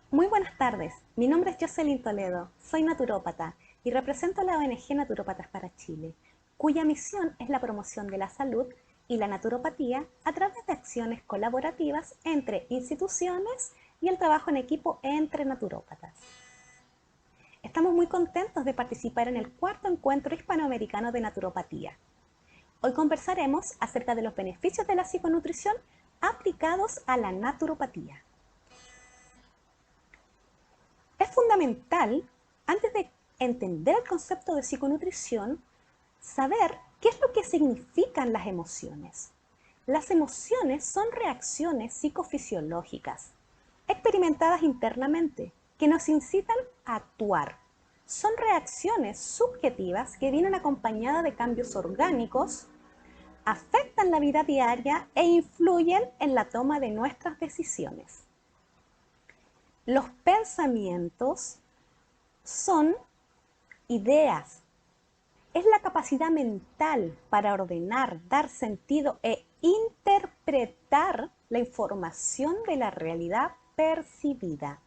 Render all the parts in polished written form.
Muy buenas tardes, mi nombre es Jocelyn Toledo, soy naturópata y represento a la ONG Naturópatas para Chile, cuya misión es la promoción de la salud y la naturopatía a través de acciones colaborativas entre instituciones y el trabajo en equipo entre naturópatas. Estamos muy contentos de participar en el cuarto encuentro hispanoamericano de naturopatía. Hoy conversaremos acerca de los beneficios de la psiconutrición aplicados a la naturopatía. Es fundamental, antes de entender el concepto de psiconutrición, saber qué es lo que significan las emociones. Las emociones son reacciones psicofisiológicas, experimentadas internamente, que nos incitan a actuar. Son reacciones subjetivas que vienen acompañadas de cambios orgánicos, afectan la vida diaria e influyen en la toma de nuestras decisiones. Los pensamientos son ideas. Es la capacidad mental para ordenar, dar sentido e interpretar la información de la realidad percibida.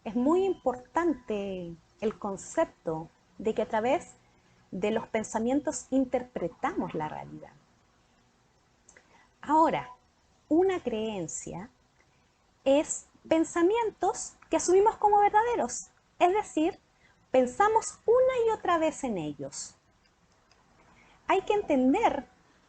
Es muy importante el concepto de que a través de los pensamientos interpretamos la realidad. Ahora, una creencia es pensamientos que asumimos como verdaderos, es decir, pensamos una y otra vez en ellos. Hay que entender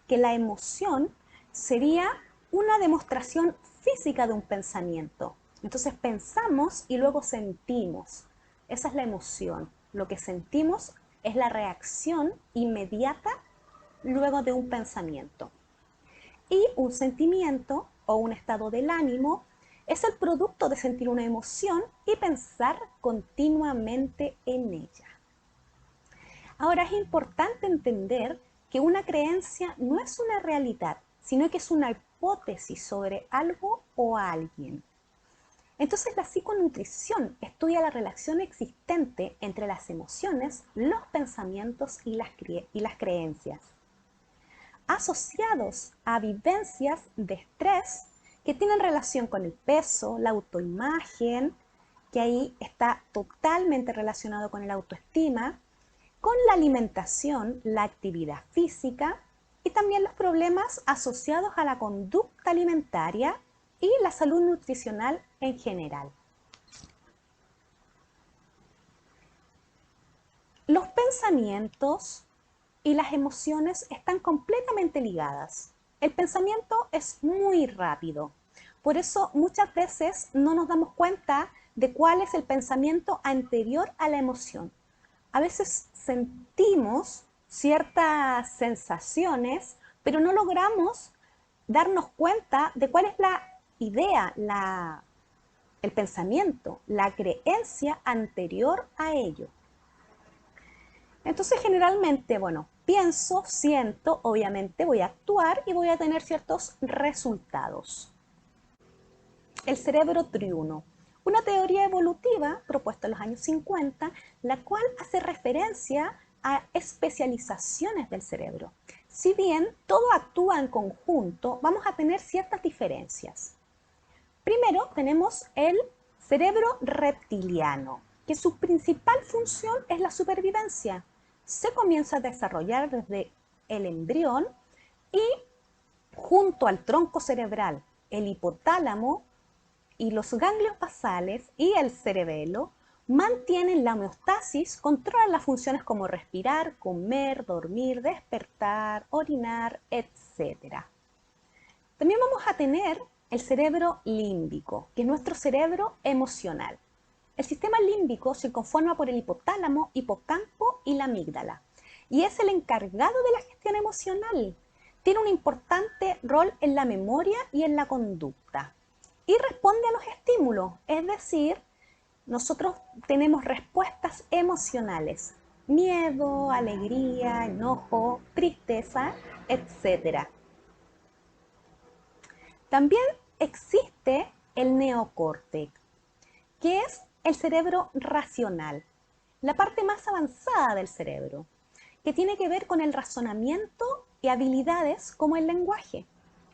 que la emoción sería una demostración física de un pensamiento. Entonces pensamos y luego sentimos. Esa es la emoción. Lo que sentimos es la reacción inmediata luego de un pensamiento. Y un sentimiento o un estado del ánimo es el producto de sentir una emoción y pensar continuamente en ella. Ahora es importante entender que una creencia no es una realidad, sino que es una hipótesis sobre algo o alguien. Entonces la psiconutrición estudia la relación existente entre las emociones, los pensamientos y las creencias, asociados a vivencias de estrés que tienen relación con el peso, la autoimagen, que ahí está totalmente relacionado con el autoestima, con la alimentación, la actividad física y también los problemas asociados a la conducta alimentaria y la salud nutricional en general. Los pensamientos y las emociones están completamente ligadas. El pensamiento es muy rápido, por eso muchas veces no nos damos cuenta de cuál es el pensamiento anterior a la emoción. A veces sentimos ciertas sensaciones, pero no logramos darnos cuenta de cuál es la idea, el pensamiento, la creencia anterior a ello. Entonces generalmente, bueno, pienso, siento, obviamente voy a actuar y voy a tener ciertos resultados. El cerebro triuno, una teoría evolutiva propuesta en los años 50, la cual hace referencia a especializaciones del cerebro. Si bien todo actúa en conjunto, vamos a tener ciertas diferencias. Primero tenemos el cerebro reptiliano, que su principal función es la supervivencia. Se comienza a desarrollar desde el embrión y junto al tronco cerebral, el hipotálamo y los ganglios basales y el cerebelo mantienen la homeostasis, controlan las funciones como respirar, comer, dormir, despertar, orinar, etc. También vamos a tener el cerebro límbico, que es nuestro cerebro emocional. El sistema límbico se conforma por el hipotálamo, hipocampo y la amígdala, y es el encargado de la gestión emocional. Tiene un importante rol en la memoria y en la conducta, y responde a los estímulos, es decir, nosotros tenemos respuestas emocionales, miedo, alegría, enojo, tristeza, etc. También existe el neocórtex, que es el cerebro racional, la parte más avanzada del cerebro, que tiene que ver con el razonamiento y habilidades como el lenguaje.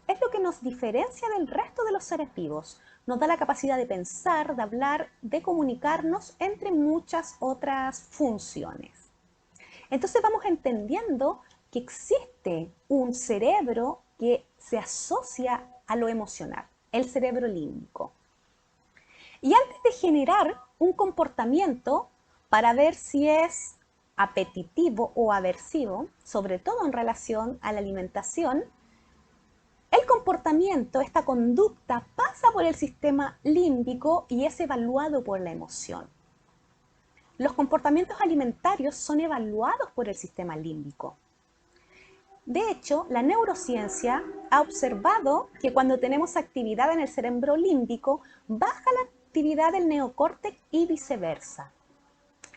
es lo que nos diferencia del resto de los seres vivos. Nos da la capacidad de pensar, de hablar, de comunicarnos, entre muchas otras funciones. Entonces vamos entendiendo que existe un cerebro que se asocia a lo emocional, el cerebro límbico. Y antes de generar un comportamiento para ver si es apetitivo o aversivo, sobre todo en relación a la alimentación, el comportamiento, esta conducta, pasa por el sistema límbico y es evaluado por la emoción. Los comportamientos alimentarios son evaluados por el sistema límbico. De hecho, la neurociencia ha observado que cuando tenemos actividad en el cerebro límbico, baja la actividad del neocórtex y viceversa.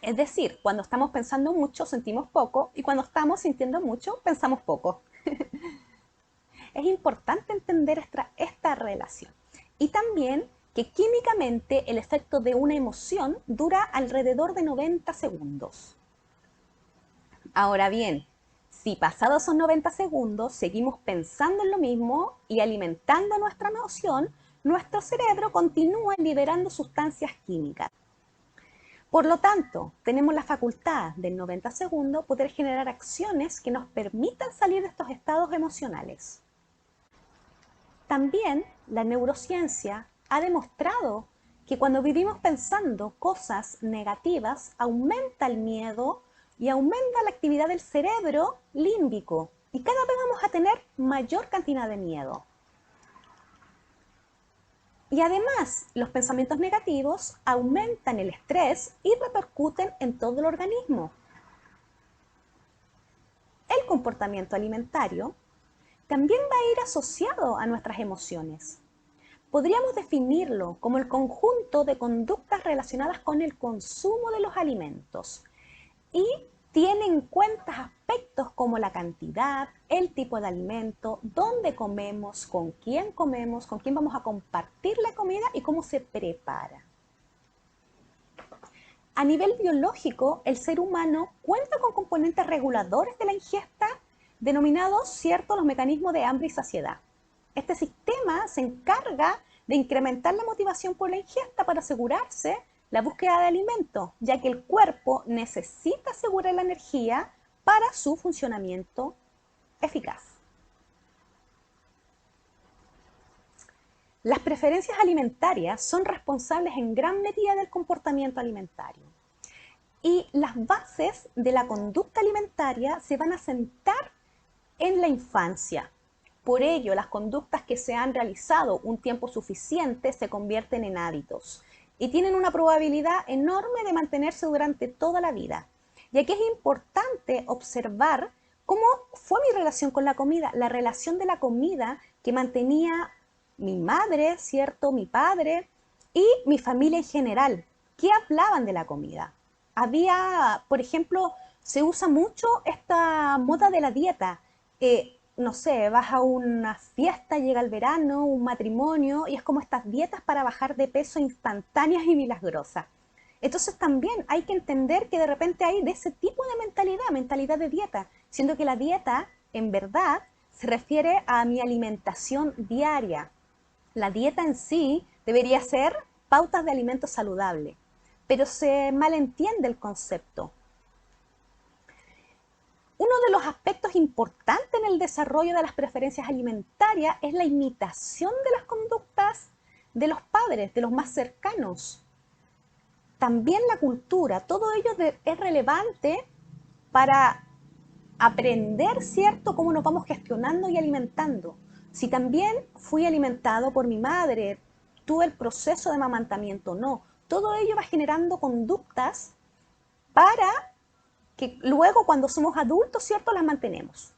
Es decir, cuando estamos pensando mucho, sentimos poco, y cuando estamos sintiendo mucho, pensamos poco. Es importante entender esta relación. Y también que químicamente el efecto de una emoción dura alrededor de 90 segundos. Ahora bien, si pasados esos 90 segundos seguimos pensando en lo mismo y alimentando nuestra emoción, nuestro cerebro continúa liberando sustancias químicas. Por lo tanto, tenemos la facultad de en 90 segundos poder generar acciones que nos permitan salir de estos estados emocionales. También la neurociencia ha demostrado que cuando vivimos pensando cosas negativas, aumenta el miedo y aumenta la actividad del cerebro límbico y cada vez vamos a tener mayor cantidad de miedo. Y además, los pensamientos negativos aumentan el estrés y repercuten en todo el organismo. El comportamiento alimentario también va a ir asociado a nuestras emociones. Podríamos definirlo como el conjunto de conductas relacionadas con el consumo de los alimentos y tiene en cuenta aspectos como la cantidad, el tipo de alimento, dónde comemos, con quién vamos a compartir la comida y cómo se prepara. A nivel biológico, el ser humano cuenta con componentes reguladores de la ingesta denominados, los mecanismos de hambre y saciedad. Este sistema se encarga de incrementar la motivación por la ingesta para asegurarse la búsqueda de alimento, ya que el cuerpo necesita asegurar la energía para su funcionamiento eficaz. Las preferencias alimentarias son responsables en gran medida del comportamiento alimentario. Y las bases de la conducta alimentaria se van a sentar en la infancia. Por ello, las conductas que se han realizado un tiempo suficiente se convierten en hábitos y tienen una probabilidad enorme de mantenerse durante toda la vida. Y aquí es importante observar cómo fue mi relación con la comida, la relación de la comida que mantenía mi madre, mi padre y mi familia en general. ¿Qué hablaban de la comida? Había, por ejemplo, se usa mucho esta moda de la dieta. No sé, vas a una fiesta, llega el verano, un matrimonio, y es como estas dietas para bajar de peso instantáneas y milagrosas. Entonces también hay que entender que de repente hay de ese tipo de mentalidad de dieta, siendo que la dieta en verdad se refiere a mi alimentación diaria. La dieta en sí debería ser pautas de alimento saludable, pero se malentiende el concepto. Uno de los aspectos importantes en el desarrollo de las preferencias alimentarias es la imitación de las conductas de los padres, de los más cercanos. También la cultura, todo ello es relevante para aprender, cómo nos vamos gestionando y alimentando. Si también fui alimentado por mi madre, tuve el proceso de amamantamiento o no, todo ello va generando conductas para que luego cuando somos adultos, las mantenemos.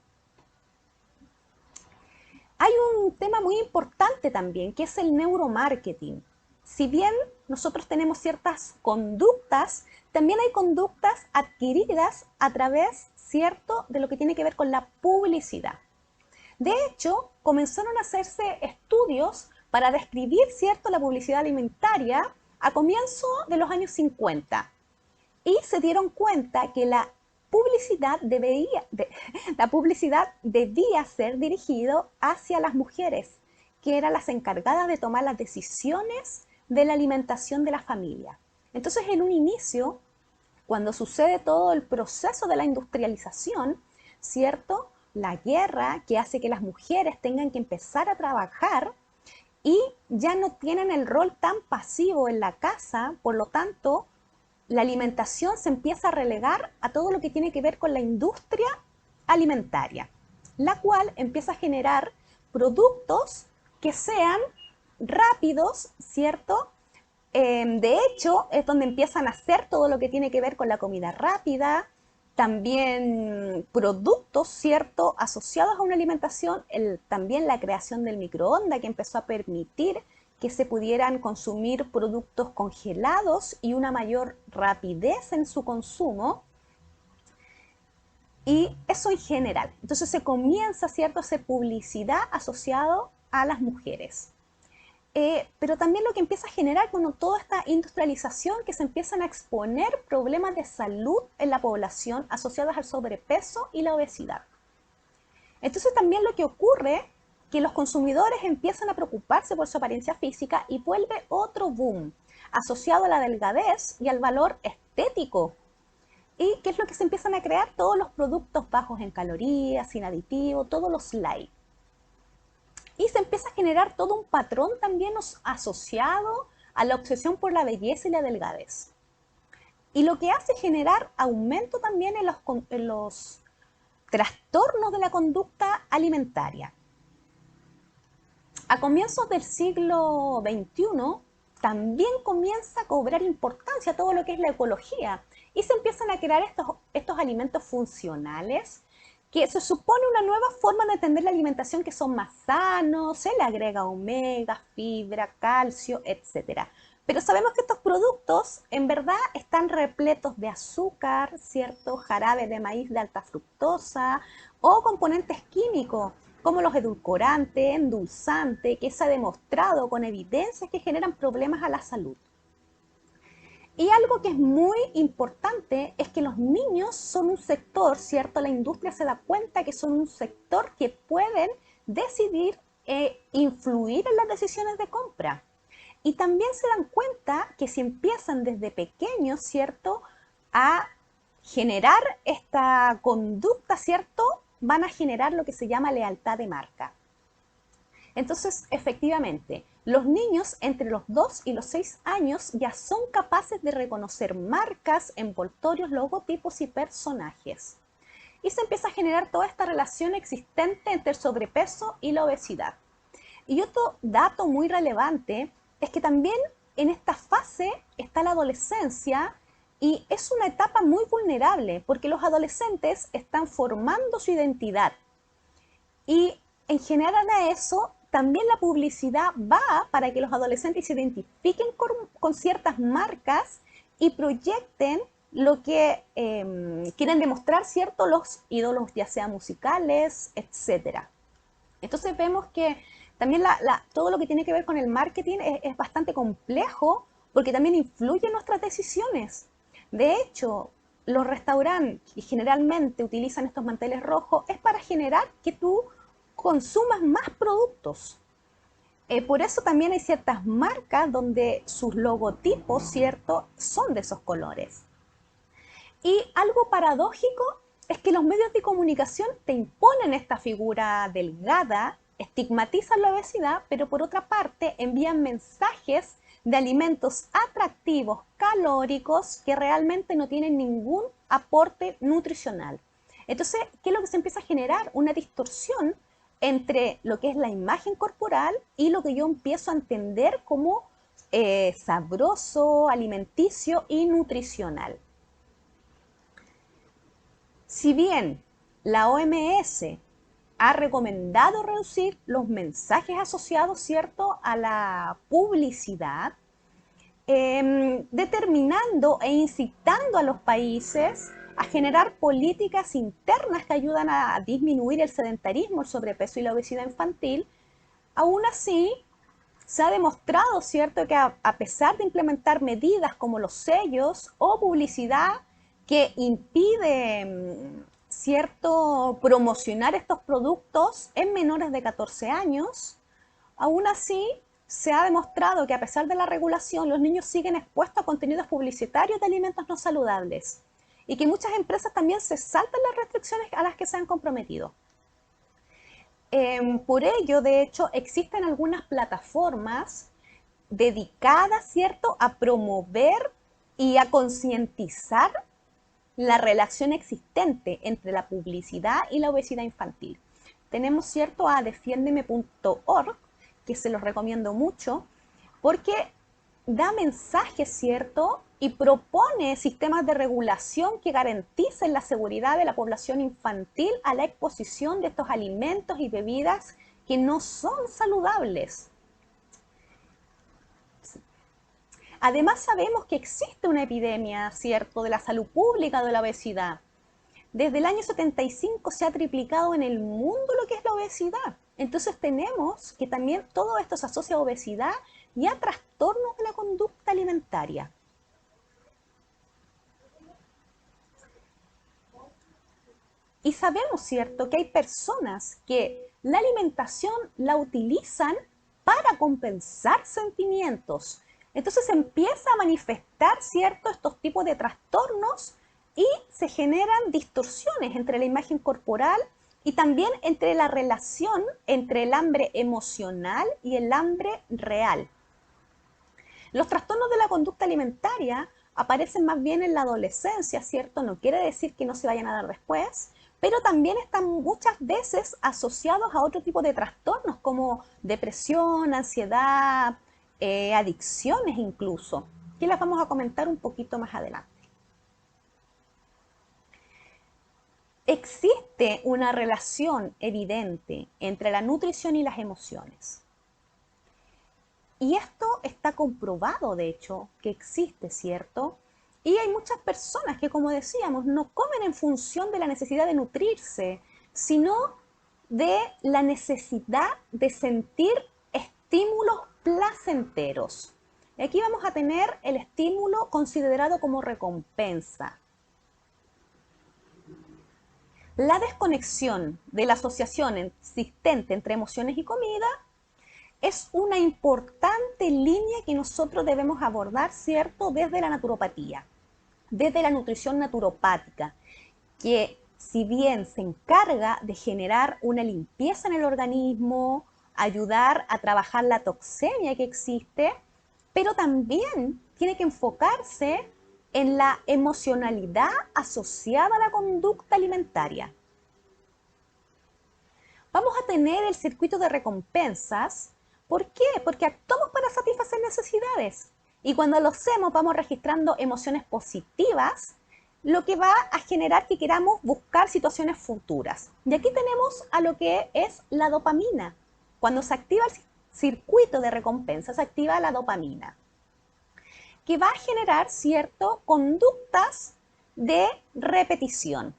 Hay un tema muy importante también, que es el neuromarketing. Si bien nosotros tenemos ciertas conductas, también hay conductas adquiridas a través, de lo que tiene que ver con la publicidad. De hecho, comenzaron a hacerse estudios para describir, la publicidad alimentaria a comienzos de los años 50. Y se dieron cuenta que la la publicidad debía ser dirigido hacia las mujeres, que eran las encargadas de tomar las decisiones de la alimentación de la familia. Entonces, en un inicio, cuando sucede todo el proceso de la industrialización, ¿cierto? La guerra que hace que las mujeres tengan que empezar a trabajar y ya no tienen el rol tan pasivo en la casa, por lo tanto, la alimentación se empieza a relegar a todo lo que tiene que ver con la industria alimentaria, la cual empieza a generar productos que sean rápidos, ¿cierto? De hecho, es donde empiezan a hacer todo lo que tiene que ver con la comida rápida, también productos, ¿cierto?, asociados a una alimentación, también la creación del microondas, que empezó a permitir que se pudieran consumir productos congelados y una mayor rapidez en su consumo. Y eso en general. Entonces se comienza, ¿cierto?, a hacer publicidad asociado a las mujeres. Pero también lo que empieza a generar con toda esta industrialización, que se empiezan a exponer problemas de salud en la población asociados al sobrepeso y la obesidad. Entonces también lo que ocurre, que los consumidores empiezan a preocuparse por su apariencia física y vuelve otro boom asociado a la delgadez y al valor estético. ¿Y qué es lo que se empiezan a crear? Todos los productos bajos en calorías, sin aditivos, todos los light. Y se empieza a generar todo un patrón también asociado a la obsesión por la belleza y la delgadez. Y lo que hace es generar aumento también en los trastornos de la conducta alimentaria. A comienzos del siglo XXI también comienza a cobrar importancia todo lo que es la ecología y se empiezan a crear estos alimentos funcionales, que se supone una nueva forma de entender la alimentación, que son más sanos, se le agrega omega, fibra, calcio, etc. Pero sabemos que estos productos en verdad están repletos de azúcar, ¿cierto?, jarabe de maíz de alta fructosa o componentes químicos como los edulcorantes, endulzantes, que se ha demostrado con evidencias que generan problemas a la salud. Y algo que es muy importante es que los niños son un sector, ¿cierto? La industria se da cuenta que son un sector que pueden decidir influir en las decisiones de compra. Y también se dan cuenta que si empiezan desde pequeños, ¿cierto?, a generar esta conducta, ¿cierto?, van a generar lo que se llama lealtad de marca. Entonces, efectivamente, los niños entre los 2 y los 6 años ya son capaces de reconocer marcas, envoltorios, logotipos y personajes. Y se empieza a generar toda esta relación existente entre el sobrepeso y la obesidad. Y otro dato muy relevante es que también en esta fase está la adolescencia, y es una etapa muy vulnerable porque los adolescentes están formando su identidad. Y en general a eso, también la publicidad va para que los adolescentes se identifiquen con ciertas marcas y proyecten lo que quieren demostrar, ¿cierto?, los ídolos, ya sean musicales, etc. Entonces vemos que también todo lo que tiene que ver con el marketing es bastante complejo, porque también influye en nuestras decisiones. De hecho, los restaurantes que generalmente utilizan estos manteles rojos es para generar que tú consumas más productos. Por eso también hay ciertas marcas donde sus logotipos, ¿cierto?, son de esos colores. Y algo paradójico es que los medios de comunicación te imponen esta figura delgada, estigmatizan la obesidad, pero por otra parte envían mensajes de alimentos atractivos, calóricos, que realmente no tienen ningún aporte nutricional. Entonces, ¿qué es lo que se empieza a generar? Una distorsión entre lo que es la imagen corporal y lo que yo empiezo a entender como sabroso, alimenticio y nutricional. Si bien la OMS ha recomendado reducir los mensajes asociados, ¿cierto?, a la publicidad, determinando e incitando a los países a generar políticas internas que ayudan a disminuir el sedentarismo, el sobrepeso y la obesidad infantil. Aún así, se ha demostrado, ¿cierto?, que a pesar de implementar medidas como los sellos o publicidad que impide cierto promocionar estos productos en menores de 14 años, aún así se ha demostrado que a pesar de la regulación, los niños siguen expuestos a contenidos publicitarios de alimentos no saludables y que muchas empresas también se saltan las restricciones a las que se han comprometido. Por ello, de hecho, existen algunas plataformas dedicadas, ¿cierto?, a promover y a concientizar la relación existente entre la publicidad y la obesidad infantil. Tenemos, ¿cierto?, a defiendeme.org, que se los recomiendo mucho, porque da mensajes, ¿cierto?, y propone sistemas de regulación que garanticen la seguridad de la población infantil a la exposición de estos alimentos y bebidas que no son saludables. Además sabemos que existe una epidemia, ¿cierto?, de la salud pública de la obesidad. Desde el año 75 se ha triplicado en el mundo lo que es la obesidad. Entonces tenemos que también todo esto se asocia a obesidad y a trastornos de la conducta alimentaria. Y sabemos, ¿cierto?, que hay personas que la alimentación la utilizan para compensar sentimientos. Entonces empieza a manifestar, ¿cierto?, estos tipos de trastornos y se generan distorsiones entre la imagen corporal y también entre la relación entre el hambre emocional y el hambre real. Los trastornos de la conducta alimentaria aparecen más bien en la adolescencia, ¿cierto? No quiere decir que no se vayan a dar después, pero también están muchas veces asociados a otro tipo de trastornos como depresión, ansiedad, adicciones incluso, que las vamos a comentar un poquito más adelante. Existe una relación evidente entre la nutrición y las emociones. Y esto está comprobado, de hecho, que existe, ¿cierto? Y hay muchas personas que, como decíamos, no comen en función de la necesidad de nutrirse, sino de la necesidad de sentir estímulos placenteros. Y aquí vamos a tener el estímulo considerado como recompensa. La desconexión de la asociación existente entre emociones y comida es una importante línea que nosotros debemos abordar, ¿cierto?, desde la naturopatía, desde la nutrición naturopática, que si bien se encarga de generar una limpieza en el organismo, ayudar a trabajar la toxemia que existe, pero también tiene que enfocarse en la emocionalidad asociada a la conducta alimentaria. Vamos a tener el circuito de recompensas. ¿Por qué? Porque actuamos para satisfacer necesidades. Y cuando lo hacemos vamos registrando emociones positivas, lo que va a generar que queramos buscar situaciones futuras. Y aquí tenemos a lo que es la dopamina. Cuando se activa el circuito de recompensa, se activa la dopamina, que va a generar, ¿cierto?, conductas de repetición.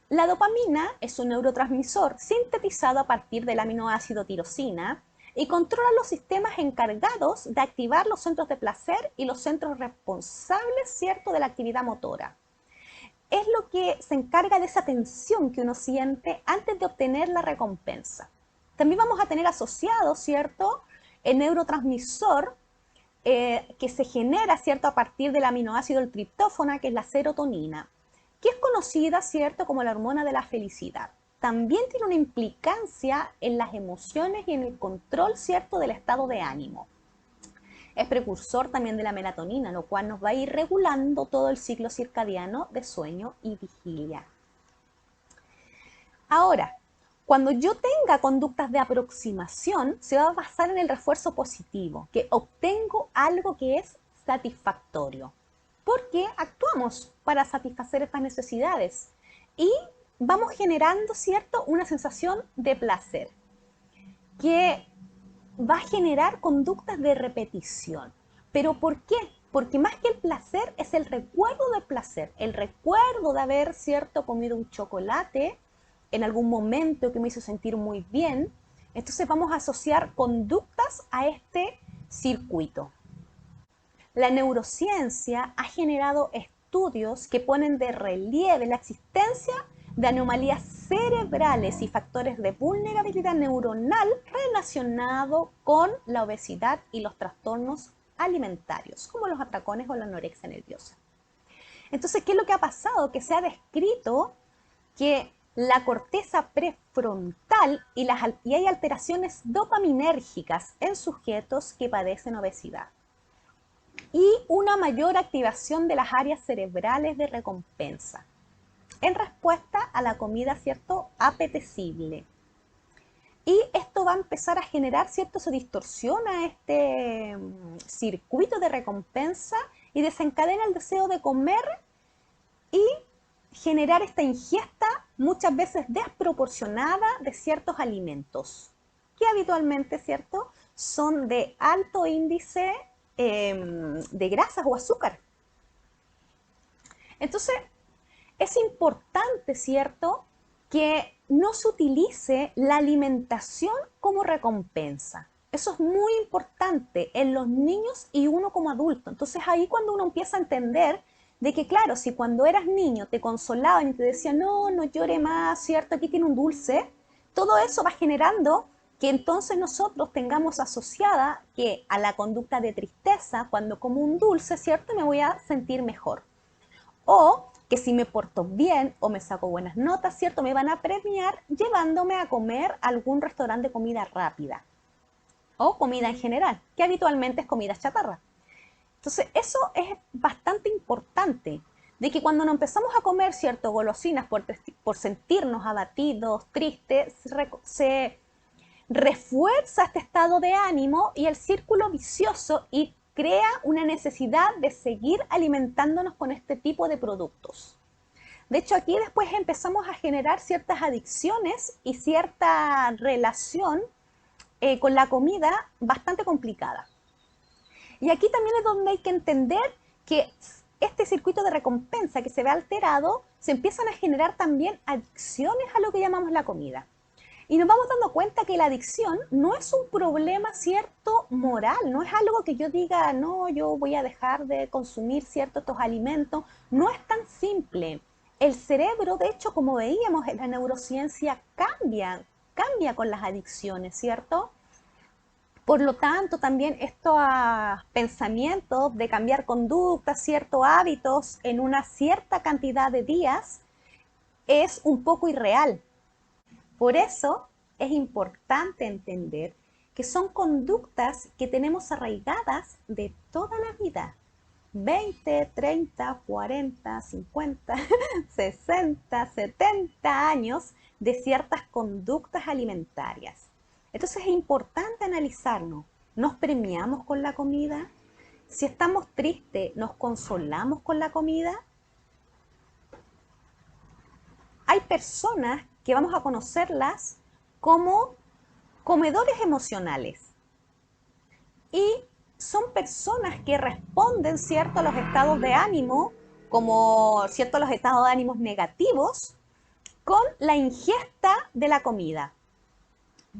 La dopamina es un neurotransmisor sintetizado a partir del aminoácido tirosina y controla los sistemas encargados de activar los centros de placer y los centros responsables, ¿cierto?, de la actividad motora. Es lo que se encarga de esa tensión que uno siente antes de obtener la recompensa. También vamos a tener asociado, ¿cierto?, el neurotransmisor que se genera, ¿cierto?, a partir del aminoácido del triptófano, que es la serotonina, que es conocida, ¿cierto?, como la hormona de la felicidad. También tiene una implicancia en las emociones y en el control, ¿cierto?, del estado de ánimo. Es precursor también de la melatonina, lo cual nos va a ir regulando todo el ciclo circadiano de sueño y vigilia. Ahora, cuando yo tenga conductas de aproximación, se va a basar en el refuerzo positivo, que obtengo algo que es satisfactorio, porque actuamos para satisfacer estas necesidades y vamos generando, ¿cierto?, una sensación de placer, que va a generar conductas de repetición. ¿Pero por qué? Porque más que el placer es el recuerdo del placer, el recuerdo de haber, ¿cierto?, comido un chocolate en algún momento que me hizo sentir muy bien. Entonces vamos a asociar conductas a este circuito. La neurociencia ha generado estudios que ponen de relieve la existencia de anomalías cerebrales y factores de vulnerabilidad neuronal relacionados con la obesidad y los trastornos alimentarios, como los atracones o la anorexia nerviosa. Entonces, ¿qué es lo que ha pasado? Que se ha descrito que la corteza prefrontal y hay alteraciones dopaminérgicas en sujetos que padecen obesidad y una mayor activación de las áreas cerebrales de recompensa en respuesta a la comida, ¿cierto?, apetecible. Y esto va a empezar a generar, ¿cierto?, se distorsiona este circuito de recompensa y desencadena el deseo de comer y generar esta ingesta muchas veces desproporcionada de ciertos alimentos, que habitualmente, ¿cierto?, son de alto índice de grasas o azúcar. Entonces, es importante, ¿cierto?, que no se utilice la alimentación como recompensa. Eso es muy importante en los niños y uno como adulto. Entonces ahí cuando uno empieza a entender de que, claro, si cuando eras niño te consolaban y te decían, no, no llore más, ¿cierto? Aquí tiene un dulce, todo eso va generando que entonces nosotros tengamos asociada que a la conducta de tristeza, cuando como un dulce, ¿cierto? Me voy a sentir mejor. O que si me porto bien o me saco buenas notas, ¿cierto? Me van a premiar llevándome a comer a algún restaurante de comida rápida o comida en general, que habitualmente es comida chatarra. Entonces, eso es bastante importante, de que cuando nos empezamos a comer, ¿cierto?, golosinas por sentirnos abatidos, tristes, se refuerza este estado de ánimo y el círculo vicioso y crea una necesidad de seguir alimentándonos con este tipo de productos. De hecho, aquí después empezamos a generar ciertas adicciones y cierta relación con la comida bastante complicada. Y aquí también es donde hay que entender que este circuito de recompensa que se ve alterado, se empiezan a generar también adicciones a lo que llamamos la comida. Y nos vamos dando cuenta que la adicción no es un problema, ¿cierto?, moral, no es algo que yo diga, no, yo voy a dejar de consumir ciertos estos alimentos, no es tan simple. El cerebro, de hecho, como veíamos en la neurociencia, cambia con las adicciones, ¿cierto? Por lo tanto, también estos pensamientos de cambiar conductas, ciertos hábitos en una cierta cantidad de días es un poco irreal. Por eso es importante entender que son conductas que tenemos arraigadas de toda la vida. 20, 30, 40, 50, 60, 70 años de ciertas conductas alimentarias. Entonces es importante analizarnos. ¿Nos premiamos con la comida? Si estamos tristes, ¿nos consolamos con la comida? Hay personas que vamos a conocerlas como comedores emocionales. Y son personas que responden, ¿cierto?, a los estados de ánimo, como, ¿cierto?, los estados de ánimos negativos, con la ingesta de la comida.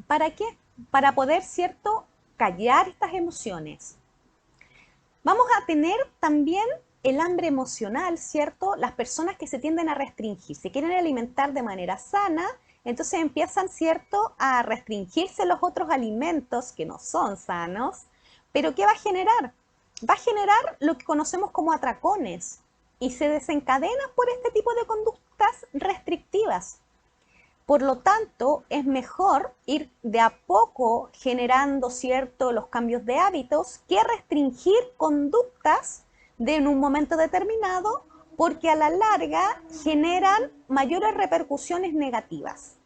¿Para qué? Para poder, ¿cierto?, callar estas emociones. Vamos a tener también el hambre emocional, ¿cierto? Las personas que se tienden a restringir, se quieren alimentar de manera sana, entonces empiezan, ¿cierto?, a restringirse los otros alimentos que no son sanos, pero ¿qué va a generar? Va a generar lo que conocemos como atracones y se desencadena por este tipo de conductas restrictivas. Por lo tanto, es mejor ir de a poco generando, ¿cierto?, los cambios de hábitos que restringir conductas en un momento determinado, porque a la larga generan mayores repercusiones negativas.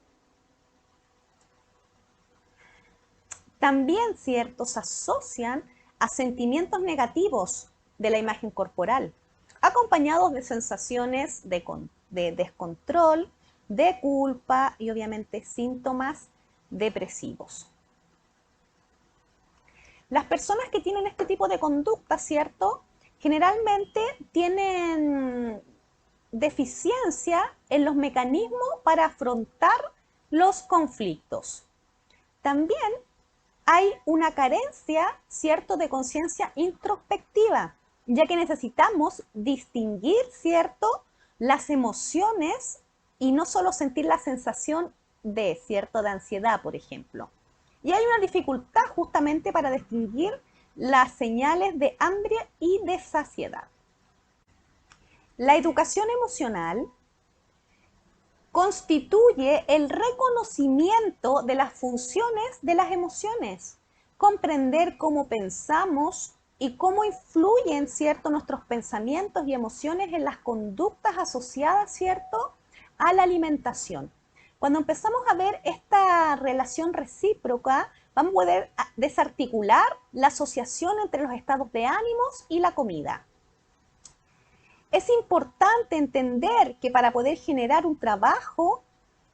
También, ¿cierto?, se asocian a sentimientos negativos de la imagen corporal, acompañados de sensaciones de descontrol, de culpa y obviamente síntomas depresivos. Las personas que tienen este tipo de conducta, ¿cierto?, generalmente tienen deficiencia en los mecanismos para afrontar los conflictos. También hay una carencia, ¿cierto?, de conciencia introspectiva. ya que necesitamos distinguir, ¿cierto?, las emociones y no solo sentir la sensación de, ¿cierto?, de ansiedad, por ejemplo. Y hay una dificultad justamente para distinguir las señales de hambre y de saciedad. La educación emocional constituye el reconocimiento de las funciones de las emociones, comprender cómo pensamos y cómo influyen, ¿cierto?, nuestros pensamientos y emociones en las conductas asociadas, ¿cierto?, a la alimentación. Cuando empezamos a ver esta relación recíproca, vamos a poder desarticular la asociación entre los estados de ánimos y la comida. Es importante entender que para poder generar un trabajo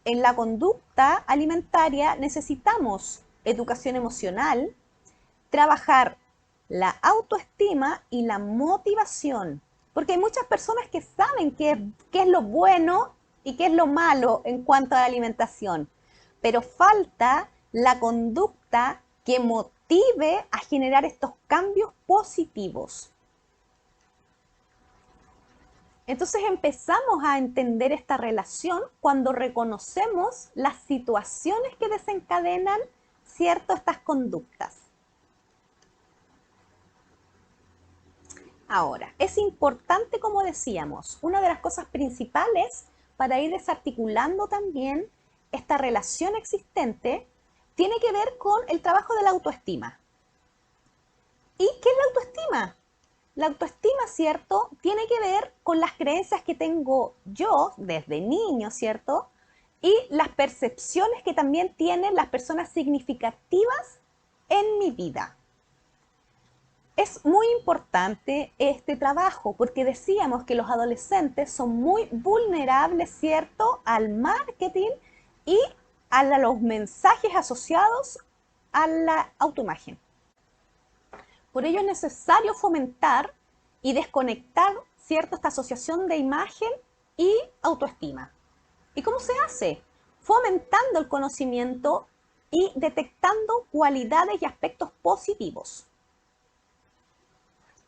en la conducta alimentaria necesitamos educación emocional, trabajar la autoestima y la motivación, porque hay muchas personas que saben qué es lo bueno y qué es lo malo en cuanto a la alimentación, pero falta la conducta que motive a generar estos cambios positivos. Entonces empezamos a entender esta relación cuando reconocemos las situaciones que desencadenan, ¿cierto?, estas conductas. Ahora, es importante, como decíamos, una de las cosas principales para ir desarticulando también esta relación existente tiene que ver con el trabajo de la autoestima. ¿Y qué es la autoestima? La autoestima, ¿cierto?, tiene que ver con las creencias que tengo yo desde niño, ¿cierto?, y las percepciones que también tienen las personas significativas en mi vida. Es muy importante este trabajo porque decíamos que los adolescentes son muy vulnerables, ¿cierto?, al marketing y a los mensajes asociados a la autoimagen. Por ello es necesario fomentar y desconectar, ¿cierto?, esta asociación de imagen y autoestima. ¿Y cómo se hace? Fomentando el conocimiento y detectando cualidades y aspectos positivos.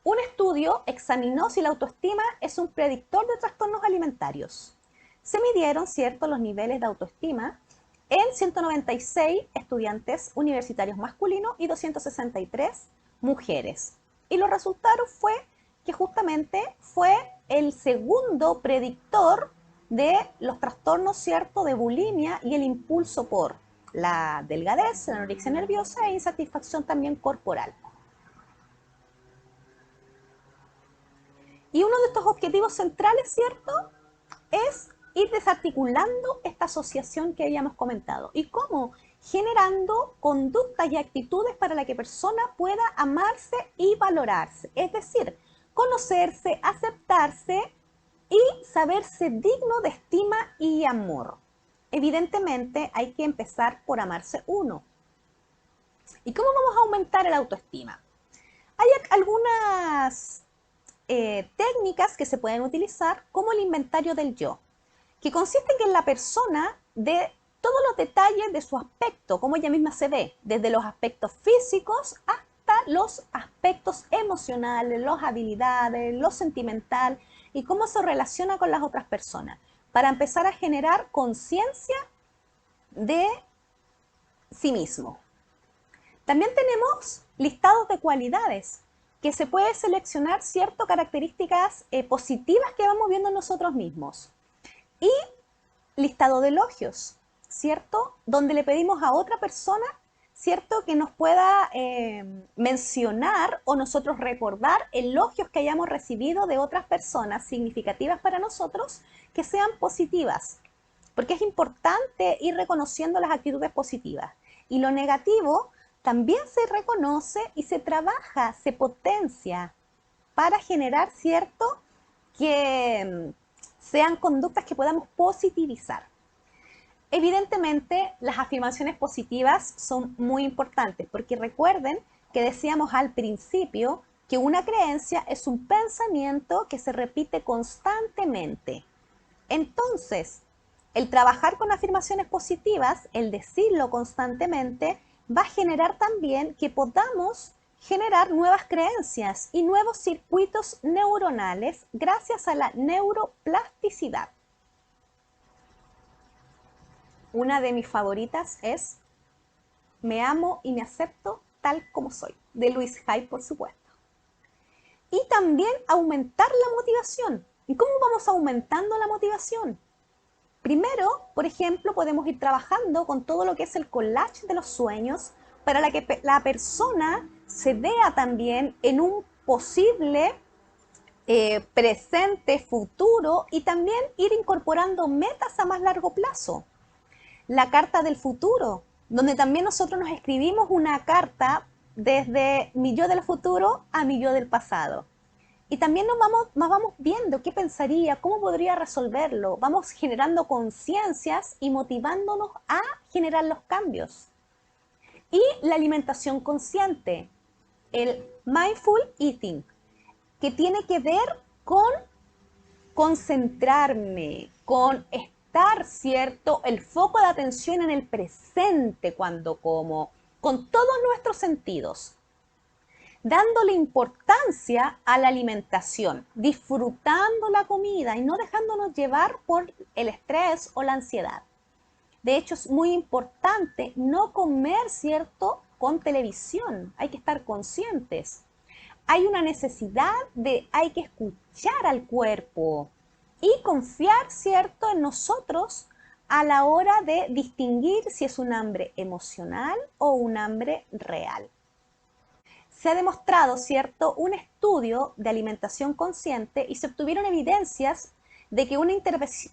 Un estudio examinó si la autoestima es un predictor de trastornos alimentarios. Se midieron, ¿cierto?, los niveles de autoestima en 196 estudiantes universitarios masculinos y 263 mujeres. Y los resultados fue que justamente fue el segundo predictor de los trastornos, ¿cierto?, de bulimia y el impulso por la delgadez, la anorexia nerviosa e insatisfacción también corporal. Y uno de estos objetivos centrales, ¿cierto?, es ir desarticulando esta asociación que habíamos comentado. ¿Y cómo? Generando conductas y actitudes para la que persona pueda amarse y valorarse. Es decir, conocerse, aceptarse y saberse digno de estima y amor. Evidentemente hay que empezar por amarse uno. ¿Y cómo vamos a aumentar el autoestima? Hay algunas técnicas que se pueden utilizar como el inventario del yo, que consiste en que la persona dé todos los detalles de su aspecto, como ella misma se ve, desde los aspectos físicos hasta los aspectos emocionales, las habilidades, lo sentimental y cómo se relaciona con las otras personas, para empezar a generar conciencia de sí mismo. También tenemos listados de cualidades, que se puede seleccionar ciertas características positivas que vamos viendo nosotros mismos. Y listado de elogios, ¿cierto?, donde le pedimos a otra persona, ¿cierto?, que nos pueda mencionar o nosotros recordar elogios que hayamos recibido de otras personas significativas para nosotros, que sean positivas, porque es importante ir reconociendo las actitudes positivas. Y lo negativo también se reconoce y se trabaja, se potencia para generar, ¿cierto?, que sean conductas que podamos positivizar. Evidentemente, las afirmaciones positivas son muy importantes porque recuerden que decíamos al principio que una creencia es un pensamiento que se repite constantemente. Entonces, el trabajar con afirmaciones positivas, el decirlo constantemente, va a generar también que podamos generar nuevas creencias y nuevos circuitos neuronales gracias a la neuroplasticidad. Una de mis favoritas es Me amo y me acepto tal como soy, de Louise Hay, por supuesto. Y también aumentar la motivación. ¿Y cómo vamos aumentando la motivación? Primero, por ejemplo, podemos ir trabajando con todo lo que es el collage de los sueños para que la persona se vea también en un posible presente, futuro, y también ir incorporando metas a más largo plazo. La carta del futuro, donde también nosotros nos escribimos una carta desde mi yo del futuro a mi yo del pasado. Y también nos vamos viendo qué pensaría, cómo podría resolverlo. Vamos generando conciencias y motivándonos a generar los cambios. Y la alimentación consciente, el mindful eating, que tiene que ver con concentrarme, con estar, ¿cierto?, el foco de atención en el presente cuando como, con todos nuestros sentidos, dándole importancia a la alimentación, disfrutando la comida y no dejándonos llevar por el estrés o la ansiedad. De hecho, es muy importante no comer, ¿cierto?, con televisión. Hay que estar conscientes. Hay una necesidad hay que escuchar al cuerpo y confiar, ¿cierto?, en nosotros a la hora de distinguir si es un hambre emocional o un hambre real. Se ha demostrado, ¿cierto?, un estudio de alimentación consciente y se obtuvieron evidencias de que una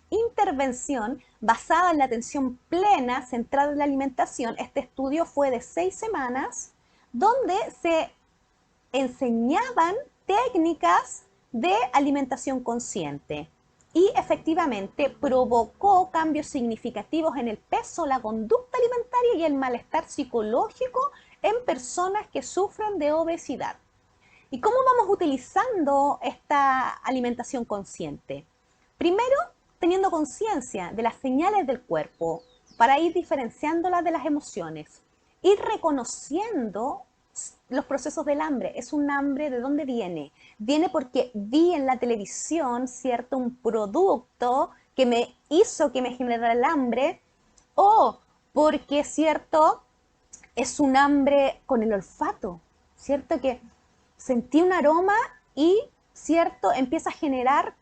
intervención basada en la atención plena, centrada en la alimentación, este estudio fue de 6 semanas, donde se enseñaban técnicas de alimentación consciente y efectivamente provocó cambios significativos en el peso, la conducta alimentaria y el malestar psicológico en personas que sufren de obesidad. ¿Y cómo vamos utilizando esta alimentación consciente? Primero, teniendo conciencia de las señales del cuerpo para ir diferenciándolas de las emociones, ir reconociendo los procesos del hambre. ¿Es un hambre de dónde viene? Viene porque vi en la televisión, ¿cierto?, un producto que me hizo que me generara el hambre, o porque, ¿cierto?, es un hambre con el olfato, ¿cierto?, que sentí un aroma y, ¿cierto?, empieza a generar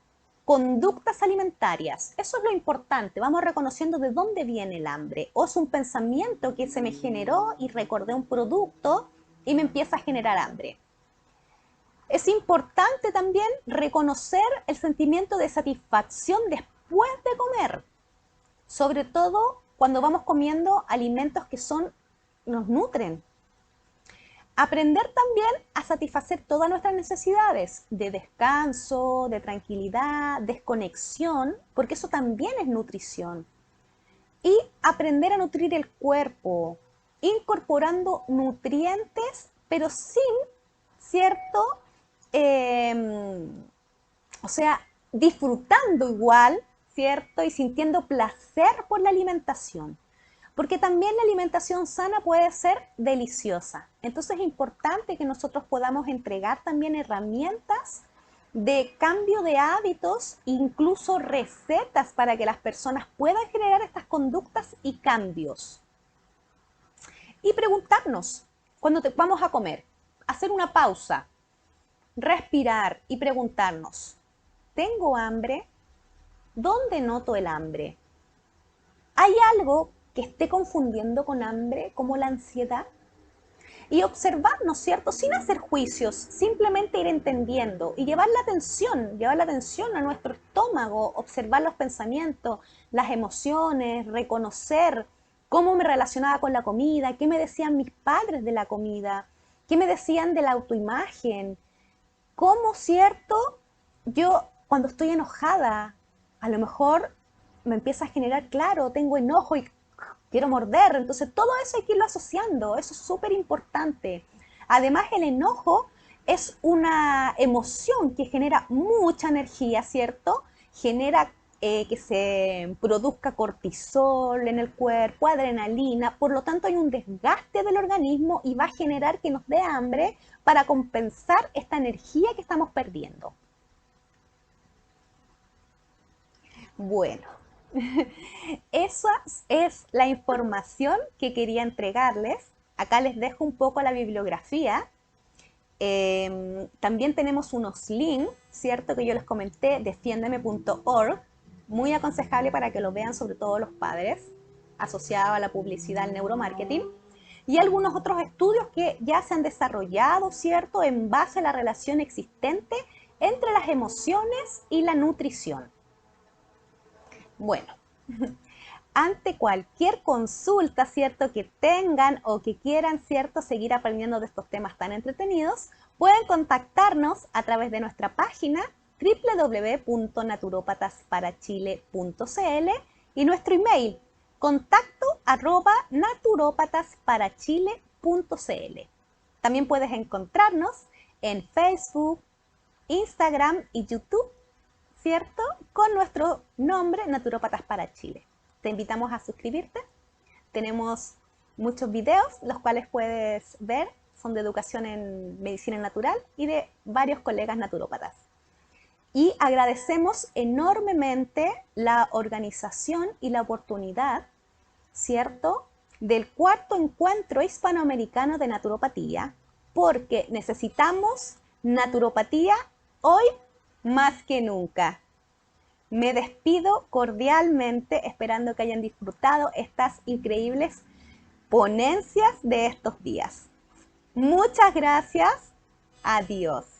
conductas alimentarias. Eso es lo importante, vamos reconociendo de dónde viene el hambre. O es un pensamiento que se me generó y recordé un producto y me empieza a generar hambre. Es importante también reconocer el sentimiento de satisfacción después de comer, sobre todo cuando vamos comiendo alimentos que nos nutren. Aprender también a satisfacer todas nuestras necesidades de descanso, de tranquilidad, desconexión, porque eso también es nutrición. Y aprender a nutrir el cuerpo, incorporando nutrientes, pero sin, ¿cierto? O sea, disfrutando igual, ¿cierto? Y sintiendo placer por la alimentación. Porque también la alimentación sana puede ser deliciosa. Entonces es importante que nosotros podamos entregar también herramientas de cambio de hábitos, incluso recetas para que las personas puedan generar estas conductas y cambios. Y preguntarnos, cuando vamos a comer, hacer una pausa, respirar y preguntarnos, ¿tengo hambre? ¿Dónde noto el hambre? ¿Hay algo que esté confundiendo con hambre, como la ansiedad? Y observarnos, ¿cierto? Sin hacer juicios, simplemente ir entendiendo y llevar la atención a nuestro estómago, observar los pensamientos, las emociones, reconocer cómo me relacionaba con la comida, qué me decían mis padres de la comida, qué me decían de la autoimagen, cómo, ¿cierto? Yo cuando estoy enojada, a lo mejor me empieza a generar, claro, tengo enojo y quiero morder. Entonces todo eso hay que irlo asociando, eso es súper importante. Además, el enojo es una emoción que genera mucha energía, ¿cierto? Genera que se produzca cortisol en el cuerpo, adrenalina, por lo tanto hay un desgaste del organismo y va a generar que nos dé hambre para compensar esta energía que estamos perdiendo. Bueno, esa es la información que quería entregarles. Acá les dejo un poco la bibliografía. También tenemos unos links, ¿cierto? Que yo les comenté, defiendeme.org, muy aconsejable para que lo vean, sobre todo los padres, asociado a la publicidad, al neuromarketing. Y algunos otros estudios que ya se han desarrollado, ¿cierto? En base a la relación existente entre las emociones y la nutrición. Bueno, ante cualquier consulta, ¿cierto?, que tengan o que quieran, ¿cierto?, seguir aprendiendo de estos temas tan entretenidos, pueden contactarnos a través de nuestra página www.naturopathasparaChile.cl y nuestro email contacto@naturopathasparaChile.cl. También puedes encontrarnos en Facebook, Instagram y YouTube, ¿cierto?, con nuestro nombre Naturópatas para Chile. Te invitamos a suscribirte. Tenemos muchos videos, los cuales puedes ver, son de educación en medicina natural y de varios colegas naturópatas. Y agradecemos enormemente la organización y la oportunidad, ¿cierto?, del cuarto encuentro hispanoamericano de naturopatía, porque necesitamos naturopatía hoy más que nunca. Me despido cordialmente, esperando que hayan disfrutado estas increíbles ponencias de estos días. Muchas gracias. Adiós.